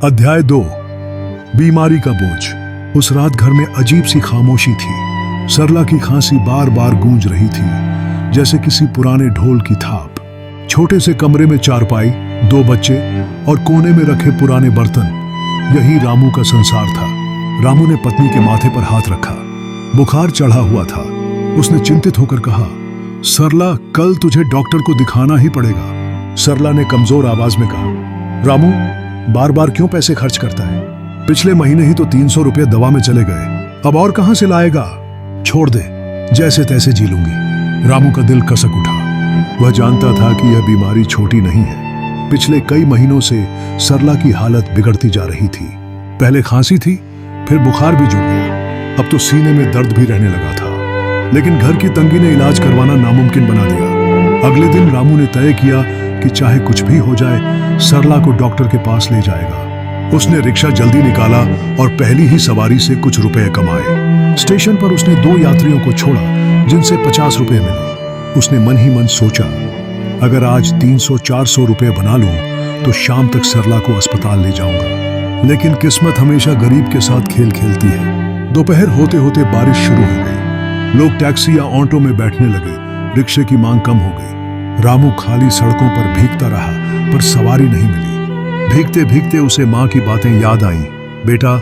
अध्याय 2। बीमारी का बोझ। उस रात घर में अजीब सी खामोशी थी। सरला की खांसी बार बार गूंज रही थी, जैसे किसी पुराने ढोल की थाप। छोटे से कमरे में चारपाई, 2 बच्चे और कोने में रखे पुराने बर्तन, यही रामू का संसार था। रामू ने पत्नी के माथे पर हाथ रखा। बुखार चढ़ा हुआ था। उसने चिंतित होकर कहा, सरला, कल तुझे डॉक्टर को दिखाना ही पड़ेगा। सरला ने कमजोर आवाज में कहा, रामू, बार बार क्यों पैसे खर्च करता है? पिछले महीने ही तो 300 रुपये दवा में चले गए, अब और कहां से लाएगा? छोड़ दे, जैसे तैसे जी लूंगी। रामू का दिल कसक उठा। वह जानता था कि यह बीमारी छोटी नहीं है। पिछले कई महीनों से सरला की हालत बिगड़ती जा रही थी। पहले खांसी थी, फिर बुखार भी जुड़ गया। अब तो सीने में दर्द भी रहने लगा था। लेकिन घर की तंगी ने इलाज करवाना नामुमकिन बना दिया। अगले दिन रामू ने तय किया कि चाहे कुछ भी हो जाए, सरला को डॉक्टर के पास ले जाएगा। उसने रिक्शा जल्दी निकाला और पहली ही सवारी से कुछ रुपए कमाए। स्टेशन पर उसने 2 यात्रियों को छोड़ा, जिनसे 50 रुपए मिले। उसने मन ही मन सोचा, अगर आज 300-400 रुपए बना लूं तो शाम तक सरला को अस्पताल ले जाऊंगा। लेकिन किस्मत हमेशा गरीब के साथ खेल खेलती है। दोपहर होते होते बारिश शुरू हो गई। लोग टैक्सी या ऑटो में बैठने लगे। रिक्शे की मांग कम हो गई। रामू खाली सड़कों पर भीगता रहा, पर सवारी नहीं मिली। भीगते भीगते उसे माँ की बातें याद आईं। बेटा,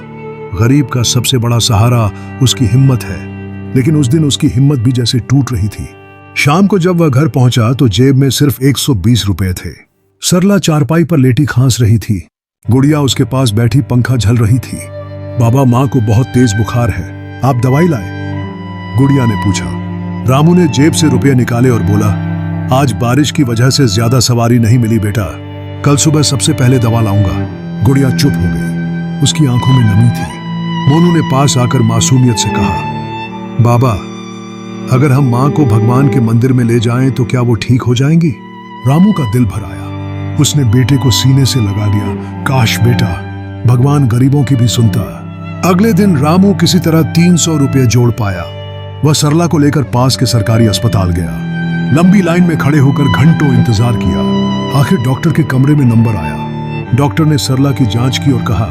गरीब का सबसे बड़ा सहारा उसकी हिम्मत है। लेकिन उस दिन उसकी हिम्मत भी जैसे टूट रही थी। शाम को जब वह घर पहुंचा तो जेब में सिर्फ 120 रुपए थे। सरला चारपाई पर लेटी खांस रही थी। गुड़िया उसके पास बैठी पंखा झल रही थी। बाबा, माँ को बहुत तेज बुखार है, आप दवाई लाए? गुड़िया ने पूछा। रामू ने जेब से रुपये निकाले और बोला, आज बारिश की वजह से ज्यादा सवारी नहीं मिली बेटा, कल सुबह सबसे पहले दवा लाऊंगा। गुड़िया चुप हो गई। उसकी आंखों में नमी थी। मोनू ने पास आकर मासूमियत से कहा, बाबा, अगर हम माँ को भगवान के मंदिर में ले जाएं तो क्या वो ठीक हो जाएंगी? रामू का दिल भर आया। उसने बेटे को सीने से लगा लिया। काश बेटा, भगवान गरीबों की भी सुनता। अगले दिन रामू किसी तरह 300 रुपये जोड़ पाया। वह सरला को लेकर पास के सरकारी अस्पताल गया। लंबी लाइन में खड़े होकर घंटों इंतजार किया। आखिर डॉक्टर के कमरे में नंबर आया। डॉक्टर ने सरला की जांच की और कहा,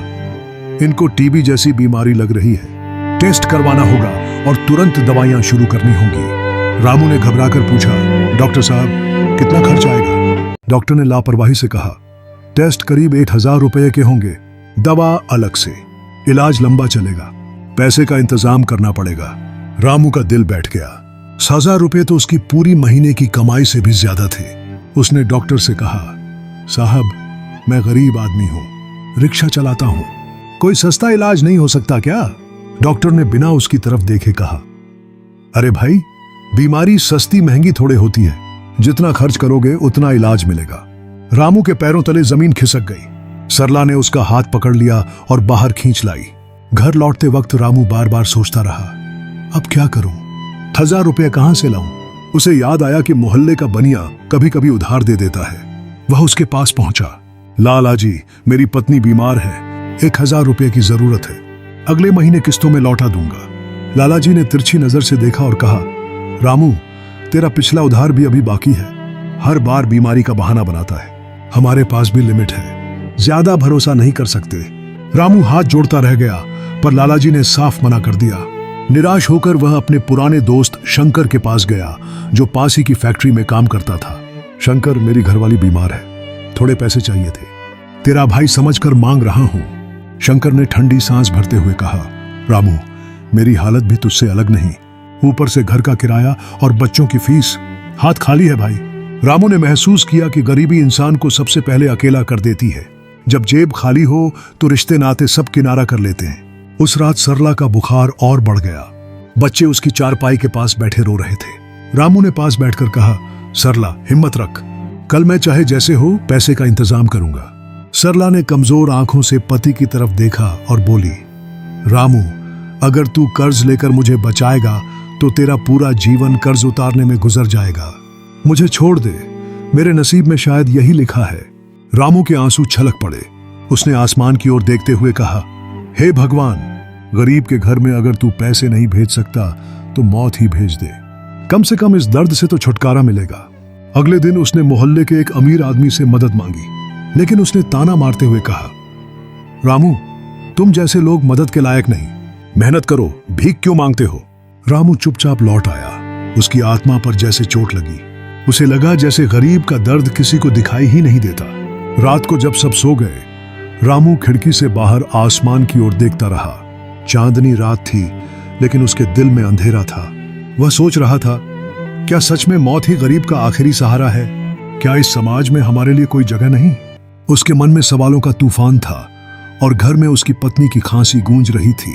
इनको टीबी जैसी बीमारी लग रही है, टेस्ट करवाना होगा और तुरंत दवाइयां शुरू करनी होंगी। रामू ने घबराकर पूछा, डॉक्टर साहब, कितना खर्च आएगा? डॉक्टर ने लापरवाही से कहा, टेस्ट करीब 1000 रुपये के होंगे, दवा अलग से, इलाज लंबा चलेगा, पैसे का इंतजाम करना पड़ेगा। रामू का दिल बैठ गया। 1000 रुपये तो उसकी पूरी महीने की कमाई से भी ज्यादा थे। उसने डॉक्टर से कहा, साहब, मैं गरीब आदमी हूं, रिक्शा चलाता हूं, कोई सस्ता इलाज नहीं हो सकता क्या? डॉक्टर ने बिना उसकी तरफ देखे कहा, अरे भाई, बीमारी सस्ती महंगी थोड़े होती है, जितना खर्च करोगे उतना इलाज मिलेगा। रामू के पैरों तले जमीन खिसक गई। सरला ने उसका हाथ पकड़ लिया और बाहर खींच लाई। घर लौटते वक्त रामू बार बार सोचता रहा, अब क्या करूं? 1000 रुपये कहां से लाऊं? उसे याद आया कि मोहल्ले का बनिया कभी कभी उधार दे देता है। वह उसके पास पहुंचा। लाला जी, मेरी पत्नी बीमार है, 1000 रुपये की जरूरत है, अगले महीने किस्तों में लौटा दूंगा। लाला जी ने तिरछी नजर से देखा और कहा, रामू, तेरा पिछला उधार भी अभी बाकी है। हर बार बीमारी का बहाना बनाता है। हमारे पास भी लिमिट है, ज्यादा भरोसा नहीं कर सकते। रामू हाथ जोड़ता रह गया, पर लाला जी ने साफ मना कर दिया। निराश होकर वह अपने पुराने दोस्त शंकर के पास गया, जो पास ही की फैक्ट्री में काम करता था। शंकर, मेरी घरवाली बीमार है, थोड़े पैसे चाहिए थे, तेरा भाई समझकर मांग रहा हूं। शंकर ने ठंडी सांस भरते हुए कहा, रामू, मेरी हालत भी तुझसे अलग नहीं, ऊपर से घर का किराया और बच्चों की फीस, हाथ खाली है भाई। रामू ने महसूस किया कि गरीबी इंसान को सबसे पहले अकेला कर देती है। जब जेब खाली हो तो रिश्ते नाते सब किनारा कर लेते हैं। उस रात सरला का बुखार और बढ़ गया। बच्चे उसकी चारपाई के पास बैठे रो रहे थे। रामू ने पास बैठकर कहा, सरला, हिम्मत रख, कल मैं चाहे जैसे हो पैसे का इंतजाम करूंगा। सरला ने कमजोर आंखों से पति की तरफ देखा और बोली, रामू, अगर तू कर्ज लेकर मुझे बचाएगा तो तेरा पूरा जीवन कर्ज उतारने में गुजर जाएगा। मुझे छोड़ दे, मेरे नसीब में शायद यही लिखा है। रामू के आंसू छलक पड़े। उसने आसमान की ओर देखते हुए कहा, हे भगवान, गरीब के घर में अगर तू पैसे नहीं भेज सकता तो मौत ही भेज दे, कम से कम इस दर्द से तो छुटकारा मिलेगा। अगले दिन उसने मोहल्ले के एक अमीर आदमी से मदद मांगी, लेकिन उसने ताना मारते हुए कहा, रामू, तुम जैसे लोग मदद के लायक नहीं, मेहनत करो, भीख क्यों मांगते हो? रामू चुपचाप लौट आया। उसकी आत्मा पर जैसे चोट लगी। उसे लगा जैसे गरीब का दर्द किसी को दिखाई ही नहीं देता। रात को जब सब सो गए, रामू खिड़की से बाहर आसमान की ओर देखता रहा। चांदनी रात थी, लेकिन उसके दिल में अंधेरा था। वह सोच रहा था, क्या सच में मौत ही गरीब का आखिरी सहारा है? क्या इस समाज में हमारे लिए कोई जगह नहीं? उसके मन में सवालों का तूफान था और घर में उसकी पत्नी की खांसी गूंज रही थी।